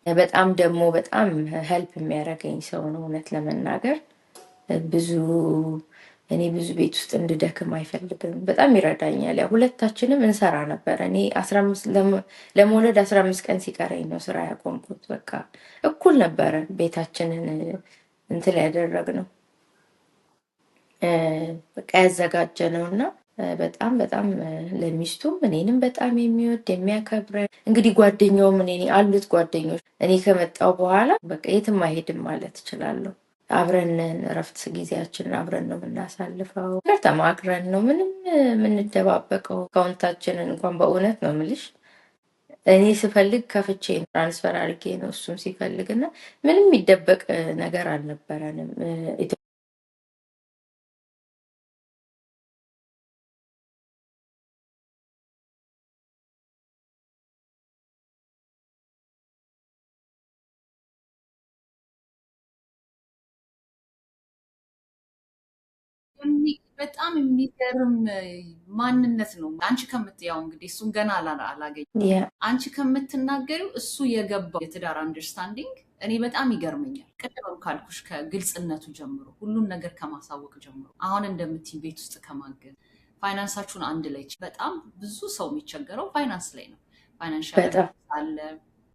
በጣም ደግሞ በጣም ሄልፕ የሚያደርገኝ ሰው ነው እውነት ለመናገር ብዙ እኔ ብዙ ቤት ውስጥ እንድደክም አይፈልግም በጣም ይረዳኛል ያው ሁለታችንም እንሰራ ነበር እኔ 15 ለመውለድ 15 ቀን ሲቀረኝ ነው ስራ ያቆምኩት በቃ እኩል ነበረ ቤታችንን እንትን ያደረግነው በቃ ያዘጋጀነውና በጣም በጣም ለሚስቱም እኔንም በጣም የሚወድ የሚያከብረን እንግዲህ ጓደኛውም እኔ አሉት ጓደኞች እኔ ከመጣው በኋላ በቃ የትም አይሄድም ማለት እችላለሁ አብረን እረፍት ጊዜያችንን አብረን ነው የምናሳልፈው ተማክረን ነው ምንም የምንደባበቀው አካውንታችንን እንኳን በእውነት ነው የምልሽ እኔ ስፈልግ ከፍቼ ትራንስፈር አድርጌ ነው እሱም ሲፈልግና ምንም የሚደበቅ ነገር አልነበረንም በጣም የሚገርም ማንነት ነው። አንቺ ያው እንግዲህ እሱን ገና አላገኘም። አንቺ ከምትናገሪው እሱ የገባው የትዳር አንደርስታንዲንግ እኔ በጣም ይገርመኛል። ቅድም ካልኩሽ ከግልጽነቱ ጀምሮ ሁሉን ነገር ከማሳወቅ ጀምሮ አሁን እንደምትይ ቤት ውስጥ ከማገዝ ፋይናንሳችሁን አንድ ላይ በጣም ብዙ ሰው የሚቸገረው ፋይናንስ ላይ ነው። ፋይናንሻል አለ